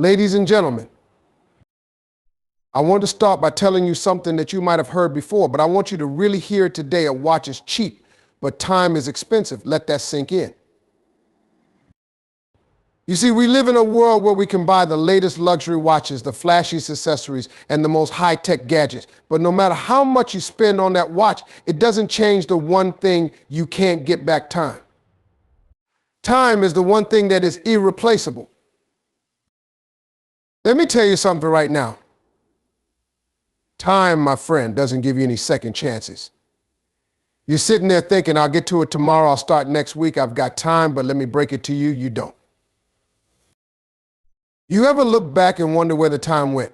Ladies and gentlemen, I want to start by telling you something that you might have heard before, but I want you to really hear it today. A watch is cheap, but time is expensive. Let that sink in. You see, we live in a world where we can buy the latest luxury watches, the flashiest accessories, and the most high-tech gadgets. But no matter how much you spend on that watch, it doesn't change the one thing: you can't get back time. Time is the one thing that is irreplaceable. Let me tell you something right now. Time, my friend, doesn't give you any second chances. You're sitting there thinking, I'll get to it tomorrow, I'll start next week, I've got time, but let me break it to you, you don't. You ever look back and wonder where the time went?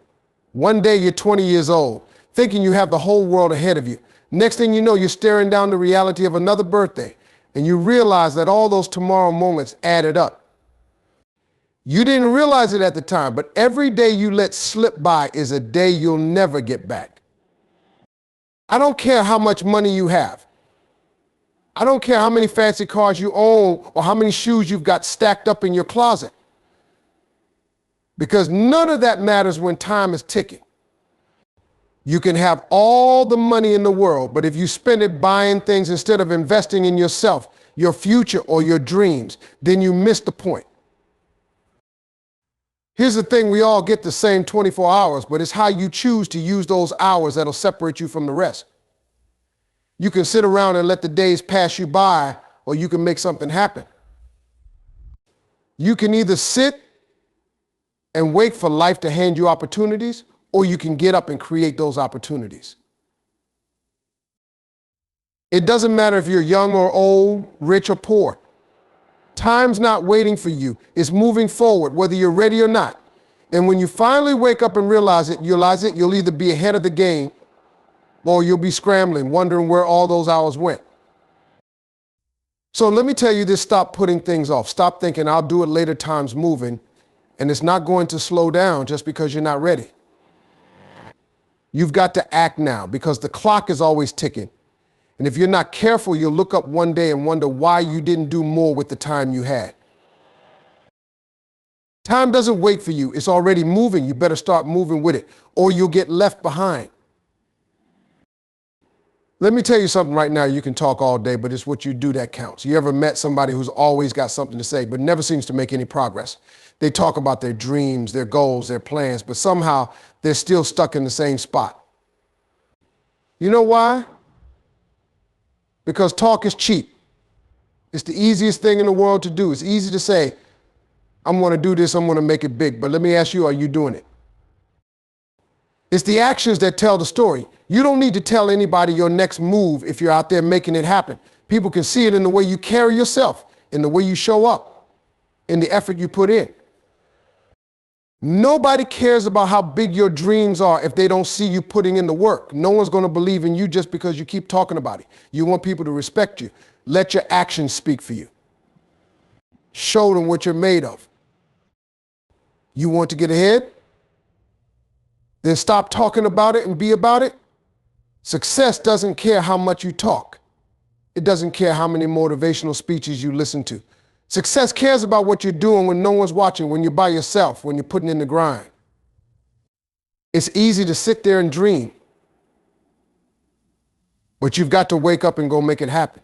One day you're 20 years old, thinking you have the whole world ahead of you. Next thing you know, you're staring down the reality of another birthday, and you realize that all those tomorrow moments added up. You didn't realize it at the time, but every day you let slip by is a day you'll never get back. I don't care how much money you have. I don't care how many fancy cars you own or how many shoes you've got stacked up in your closet. Because none of that matters when time is ticking. You can have all the money in the world, but if you spend it buying things instead of investing in yourself, your future, or your dreams, then you miss the point. Here's the thing, we all get the same 24 hours, but it's how you choose to use those hours that'll separate you from the rest. You can sit around and let the days pass you by, or you can make something happen. You can either sit and wait for life to hand you opportunities, or you can get up and create those opportunities. It doesn't matter if you're young or old, rich or poor. Time's not waiting for you. It's moving forward, whether you're ready or not. And when you finally wake up and realize it, you'll either be ahead of the game or you'll be scrambling, wondering where all those hours went. So let me tell you this: stop putting things off. Stop thinking, I'll do it later, time's moving. And it's not going to slow down just because you're not ready. You've got to act now, because the clock is always ticking. And if you're not careful, you'll look up one day and wonder why you didn't do more with the time you had. Time doesn't wait for you. It's already moving. You better start moving with it, or you'll get left behind. Let me tell you something right now. You can talk all day, but it's what you do that counts. You ever met somebody who's always got something to say, but never seems to make any progress? They talk about their dreams, their goals, their plans, but somehow they're still stuck in the same spot. You know why? Because talk is cheap. It's the easiest thing in the world to do. It's easy to say, I'm going to do this, I'm going to make it big. But let me ask you, are you doing it? It's the actions that tell the story. You don't need to tell anybody your next move if you're out there making it happen. People can see it in the way you carry yourself, in the way you show up, in the effort you put in. Nobody cares about how big your dreams are if they don't see you putting in the work. No one's going to believe in you just because you keep talking about it. You want people to respect you. Let your actions speak for you. Show them what you're made of. You want to get ahead? Then stop talking about it and be about it. Success doesn't care how much you talk. It doesn't care how many motivational speeches you listen to. Success cares about what you're doing when no one's watching, when you're by yourself, when you're putting in the grind. It's easy to sit there and dream, but you've got to wake up and go make it happen.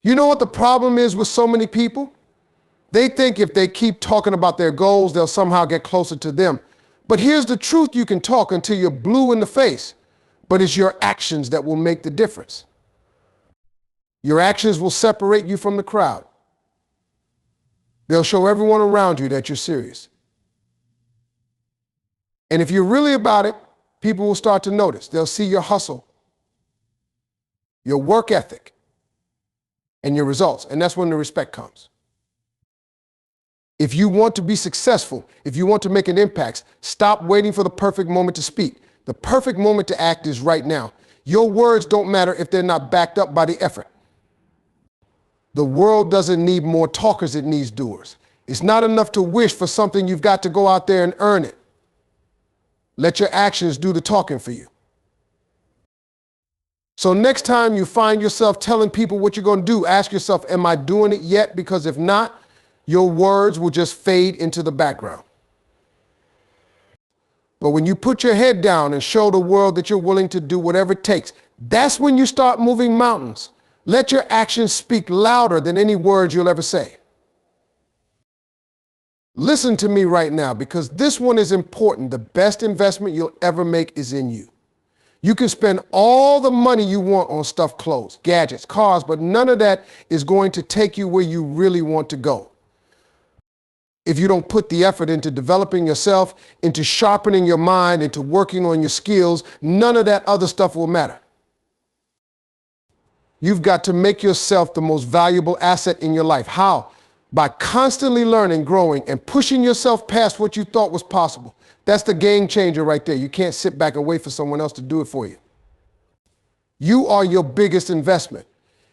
You know what the problem is with so many people? They think if they keep talking about their goals, they'll somehow get closer to them. But here's the truth: you can talk until you're blue in the face, but it's your actions that will make the difference. Your actions will separate you from the crowd. They'll show everyone around you that you're serious. And if you're really about it, people will start to notice. They'll see your hustle, your work ethic, and your results. And that's when the respect comes. If you want to be successful, if you want to make an impact, stop waiting for the perfect moment to speak. The perfect moment to act is right now. Your words don't matter if they're not backed up by the effort. The world doesn't need more talkers, it needs doers. It's not enough to wish for something, you've got to go out there and earn it. Let your actions do the talking for you. So next time you find yourself telling people what you're going to do, ask yourself, am I doing it yet? Because if not, Your words will just fade into the background. But when you put your head down and show the world that you're willing to do whatever it takes, that's when you start moving mountains. Let your actions speak louder than any words you'll ever say. Listen to me right now, because this one is important. The best investment you'll ever make is in you. You can spend all the money you want on stuff, clothes, gadgets, cars, but none of that is going to take you where you really want to go. If you don't put the effort into developing yourself, into sharpening your mind, into working on your skills, none of that other stuff will matter. You've got to make yourself the most valuable asset in your life. How? By constantly learning, growing, and pushing yourself past what you thought was possible. That's the game changer right there. You can't sit back and wait for someone else to do it for you. You are your biggest investment.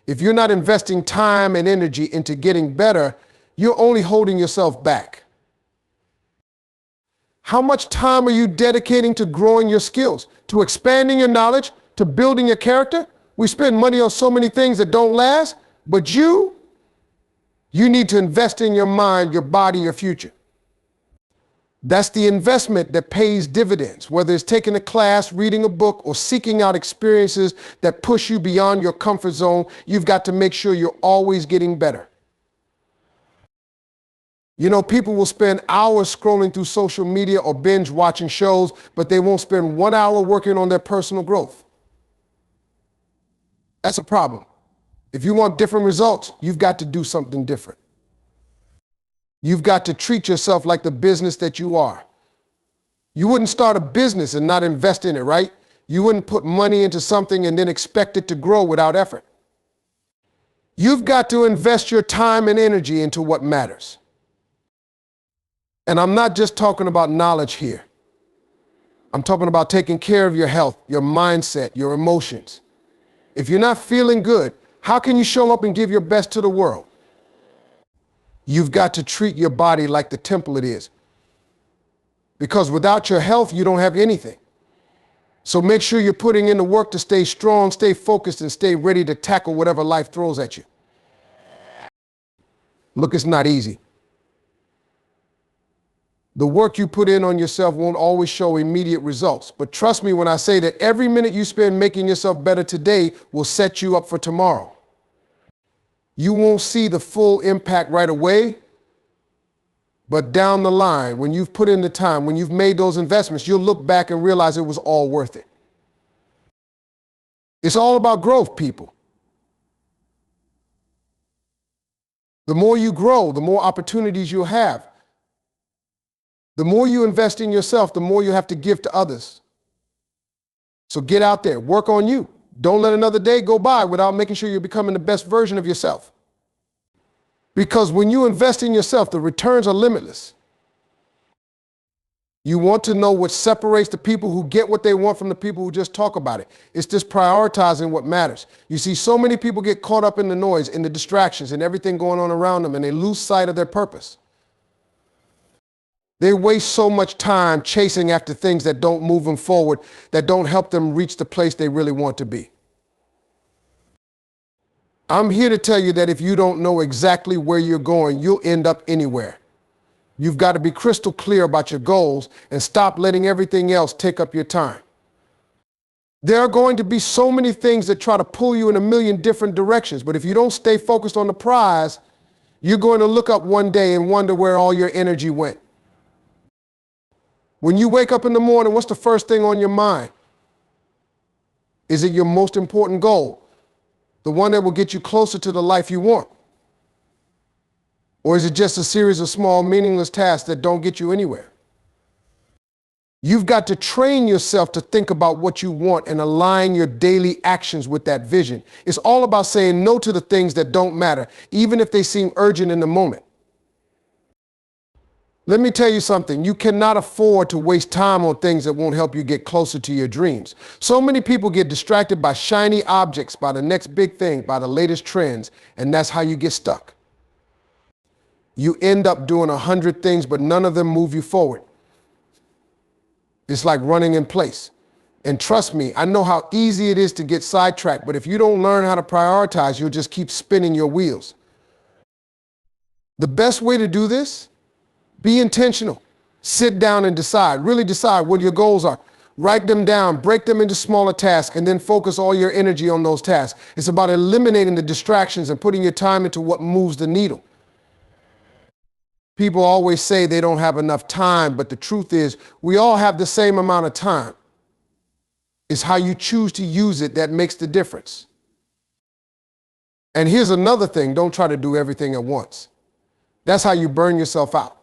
If you're not investing time and energy into getting better, you're only holding yourself back. How much time are you dedicating to growing your skills, to expanding your knowledge, to building your character? We spend money on so many things that don't last, but you need to invest in your mind, your body, your future. That's the investment that pays dividends, whether it's taking a class, reading a book, or seeking out experiences that push you beyond your comfort zone. You've got to make sure you're always getting better. You know, people will spend hours scrolling through social media or binge watching shows, but they won't spend 1 hour working on their personal growth. That's a problem. If you want different results, you've got to do something different. You've got to treat yourself like the business that you are. You wouldn't start a business and not invest in it, right? You wouldn't put money into something and then expect it to grow without effort. You've got to invest your time and energy into what matters. And I'm not just talking about knowledge here. I'm talking about taking care of your health, your mindset, your emotions. If you're not feeling good, how can you show up and give your best to the world? You've got to treat your body like the temple it is. Because without your health, you don't have anything. So make sure you're putting in the work to stay strong, stay focused, and stay ready to tackle whatever life throws at you. Look, it's not easy. The work you put in on yourself won't always show immediate results. But trust me when I say that every minute you spend making yourself better today will set you up for tomorrow. You won't see the full impact right away, but down the line, when you've put in the time, when you've made those investments, you'll look back and realize it was all worth it. It's all about growth, people. The more you grow, the more opportunities you'll have. The more you invest in yourself, the more you have to give to others. So get out there, work on you. Don't let another day go by without making sure you're becoming the best version of yourself. Because when you invest in yourself, the returns are limitless. You want to know what separates the people who get what they want from the people who just talk about it. It's just prioritizing what matters. You see, so many people get caught up in the noise, in the distractions, and everything going on around them, and they lose sight of their purpose. They waste so much time chasing after things that don't move them forward, that don't help them reach the place they really want to be. I'm here to tell you that if you don't know exactly where you're going, you'll end up anywhere. You've got to be crystal clear about your goals and stop letting everything else take up your time. There are going to be so many things that try to pull you in a million different directions, but if you don't stay focused on the prize, you're going to look up one day and wonder where all your energy went. When you wake up in the morning, what's the first thing on your mind? Is it your most important goal? The one that will get you closer to the life you want? Or is it just a series of small, meaningless tasks that don't get you anywhere? You've got to train yourself to think about what you want and align your daily actions with that vision. It's all about saying no to the things that don't matter, even if they seem urgent in the moment. Let me tell you something. You cannot afford to waste time on things that won't help you get closer to your dreams. So many people get distracted by shiny objects, by the next big thing, by the latest trends, and that's how you get stuck. You end up doing 100 things, but none of them move you forward. It's like running in place. And trust me, I know how easy it is to get sidetracked, but if you don't learn how to prioritize, you'll just keep spinning your wheels. The best way to do this, be intentional. Sit down and decide, really decide what your goals are. Write them down, break them into smaller tasks, and then focus all your energy on those tasks. It's about eliminating the distractions and putting your time into what moves the needle. People always say they don't have enough time, but the truth is we all have the same amount of time. It's how you choose to use it that makes the difference. And here's another thing, don't try to do everything at once. That's how you burn yourself out.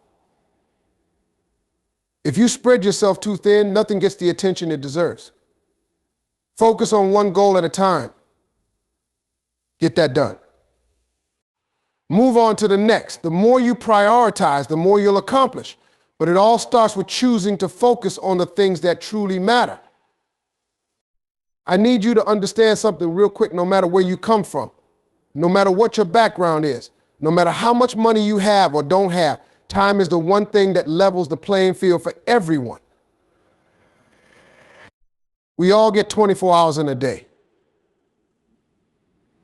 If you spread yourself too thin, nothing gets the attention it deserves. Focus on one goal at a time. Get that done. Move on to the next. The more you prioritize, the more you'll accomplish. But it all starts with choosing to focus on the things that truly matter. I need you to understand something real quick, no matter where you come from, no matter what your background is, no matter how much money you have or don't have, time is the one thing that levels the playing field for everyone. We all get 24 hours in a day.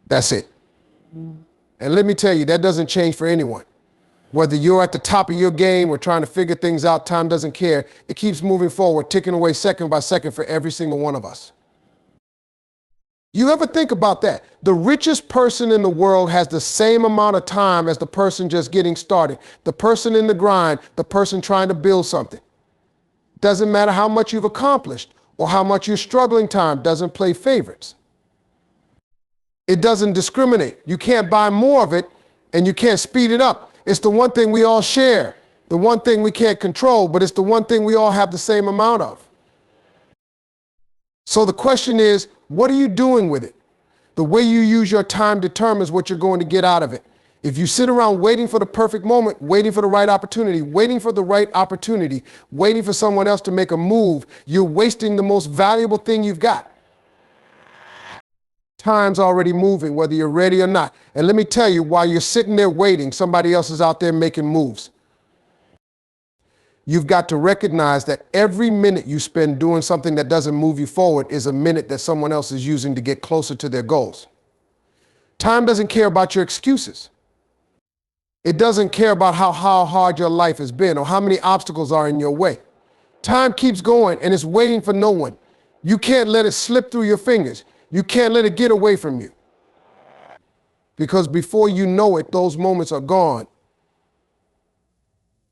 That's it. And let me tell you, that doesn't change for anyone. Whether you're at the top of your game or trying to figure things out, time doesn't care. It keeps moving forward, ticking away second by second for every single one of us. You ever think about that? The richest person in the world has the same amount of time as the person just getting started. The person in the grind, the person trying to build something. Doesn't matter how much you've accomplished or how much you're struggling, time doesn't play favorites. It doesn't discriminate. You can't buy more of it and you can't speed it up. It's the one thing we all share, the one thing we can't control, but it's the one thing we all have the same amount of. So the question is, what are you doing with it? The way you use your time determines what you're going to get out of it. If you sit around waiting for the perfect moment, waiting for the right opportunity, waiting for someone else to make a move, you're wasting the most valuable thing you've got. Time's already moving, whether you're ready or not. And let me tell you, while you're sitting there waiting, somebody else is out there making moves. You've got to recognize that every minute you spend doing something that doesn't move you forward is a minute that someone else is using to get closer to their goals. Time doesn't care about your excuses. It doesn't care about how hard your life has been or how many obstacles are in your way. Time keeps going and it's waiting for no one. You can't let it slip through your fingers. You can't let it get away from you. Because before you know it, those moments are gone.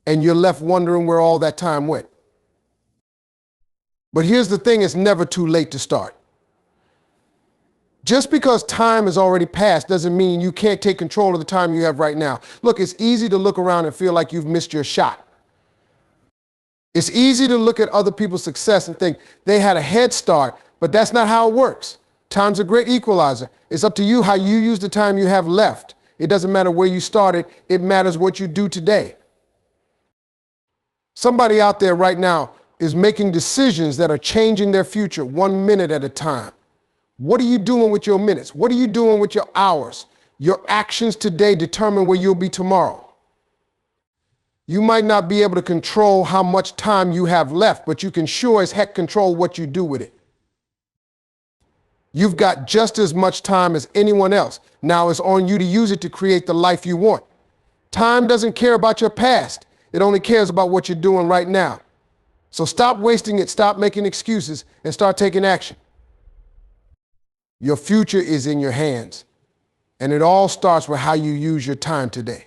And you're left wondering where all that time went. But here's the thing, it's never too late to start. Just because time has already passed doesn't mean you can't take control of the time you have right now. Look, it's easy to look around and feel like you've missed your shot. It's easy to look at other people's success and think they had a head start, but that's not how it works. Time's a great equalizer. It's up to you how you use the time you have left. It doesn't matter where you started, it matters what you do today. Somebody out there right now is making decisions that are changing their future 1 minute at a time. What are you doing with your minutes? What are you doing with your hours? Your actions today determine where you'll be tomorrow. You might not be able to control how much time you have left, but you can sure as heck control what you do with it. You've got just as much time as anyone else. Now it's on you to use it to create the life you want. Time doesn't care about your past. It only cares about what you're doing right now. So stop wasting it, stop making excuses, and start taking action. Your future is in your hands, and it all starts with how you use your time today.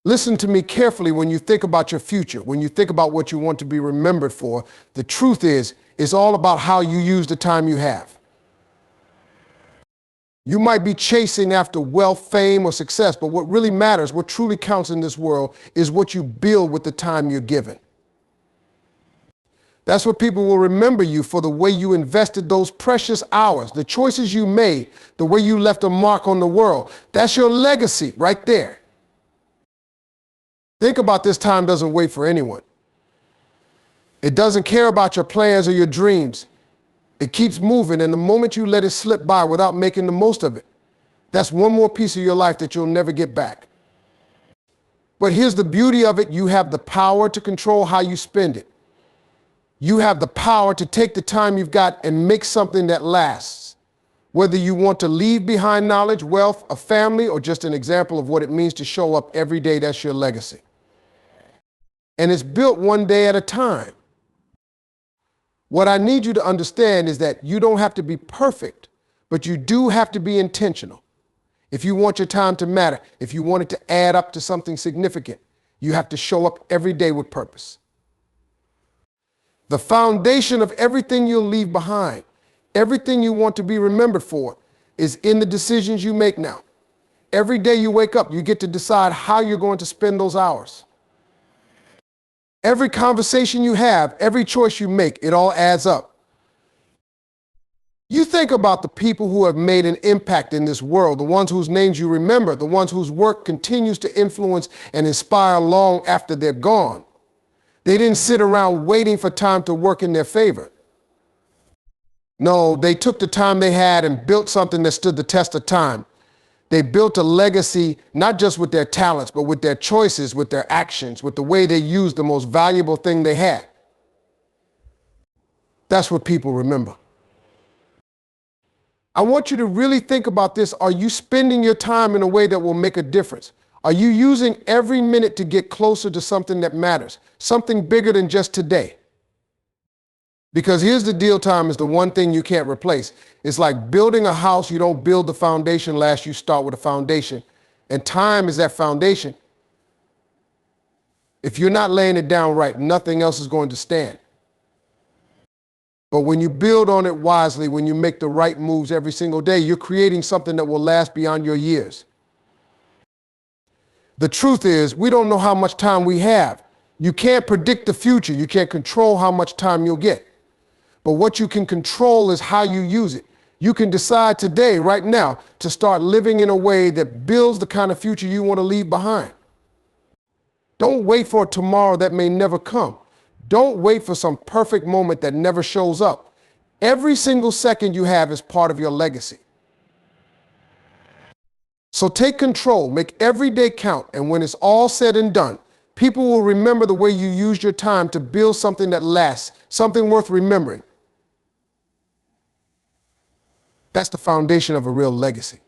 Listen to me carefully when you think about your future, when you think about what you want to be remembered for. The truth is, it's all about how you use the time you have. You might be chasing after wealth, fame, or success, but what really matters, what truly counts in this world, is what you build with the time you're given. That's what people will remember you for, the way you invested those precious hours, the choices you made, the way you left a mark on the world. That's your legacy right there. Think about this, time doesn't wait for anyone. It doesn't care about your plans or your dreams. It keeps moving, and the moment you let it slip by without making the most of it, that's one more piece of your life that you'll never get back. But here's the beauty of it. You have the power to control how you spend it. You have the power to take the time you've got and make something that lasts. Whether you want to leave behind knowledge, wealth, a family, or just an example of what it means to show up every day, that's your legacy. And it's built one day at a time. What I need you to understand is that you don't have to be perfect, but you do have to be intentional. If you want your time to matter, if you want it to add up to something significant, you have to show up every day with purpose. The foundation of everything you'll leave behind, everything you want to be remembered for, is in the decisions you make now. Every day you wake up, you get to decide how you're going to spend those hours. Every conversation you have, every choice you make, it all adds up. You think about the people who have made an impact in this world, the ones whose names you remember, the ones whose work continues to influence and inspire long after they're gone. They didn't sit around waiting for time to work in their favor. No, they took the time they had and built something that stood the test of time. They built a legacy, not just with their talents, but with their choices, with their actions, with the way they used the most valuable thing they had. That's what people remember. I want you to really think about this. Are you spending your time in a way that will make a difference? Are you using every minute to get closer to something that matters, something bigger than just today? Because here's the deal, time is the one thing you can't replace. It's like building a house. You don't build the foundation last, you start with a foundation. And time is that foundation. If you're not laying it down right, nothing else is going to stand. But when you build on it wisely, when you make the right moves every single day, you're creating something that will last beyond your years. The truth is, we don't know how much time we have. You can't predict the future. You can't control how much time you'll get. But what you can control is how you use it. You can decide today, right now, to start living in a way that builds the kind of future you want to leave behind. Don't wait for a tomorrow that may never come. Don't wait for some perfect moment that never shows up. Every single second you have is part of your legacy. So take control, make every day count, and when it's all said and done, people will remember the way you used your time to build something that lasts, something worth remembering. That's the foundation of a real legacy.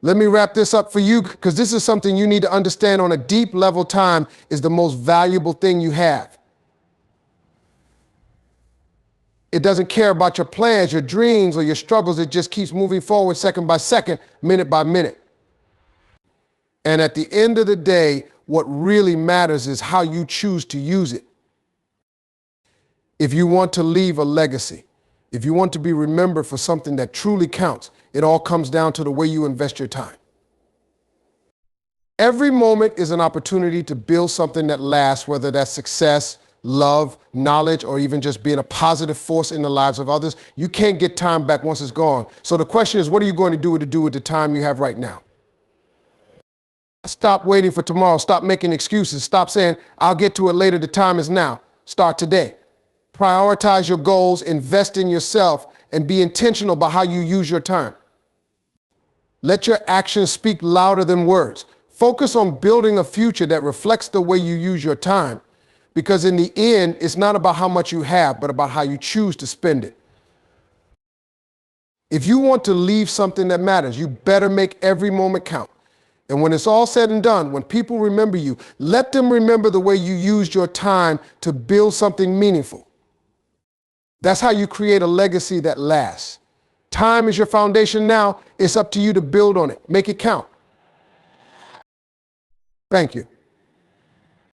Let me wrap this up for you, because this is something you need to understand on a deep level. Time is the most valuable thing you have. It doesn't care about your plans, your dreams, or your struggles. It just keeps moving forward second by second, minute by minute. And at the end of the day, what really matters is how you choose to use it. If you want to leave a legacy, if you want to be remembered for something that truly counts, it all comes down to the way you invest your time. Every moment is an opportunity to build something that lasts, whether that's success, love, knowledge, or even just being a positive force in the lives of others. You can't get time back once it's gone. So the question is, what are you going to do with the time you have right now? Stop waiting for tomorrow. Stop making excuses. Stop saying, I'll get to it later. The time is now. Start today. Prioritize your goals, invest in yourself, and be intentional about how you use your time. Let your actions speak louder than words. Focus on building a future that reflects the way you use your time. Because in the end, it's not about how much you have, but about how you choose to spend it. If you want to leave something that matters, you better make every moment count. And when it's all said and done, when people remember you, let them remember the way you used your time to build something meaningful. That's how you create a legacy that lasts. Time is your foundation now. It's up to you to build on it. Make it count. Thank you.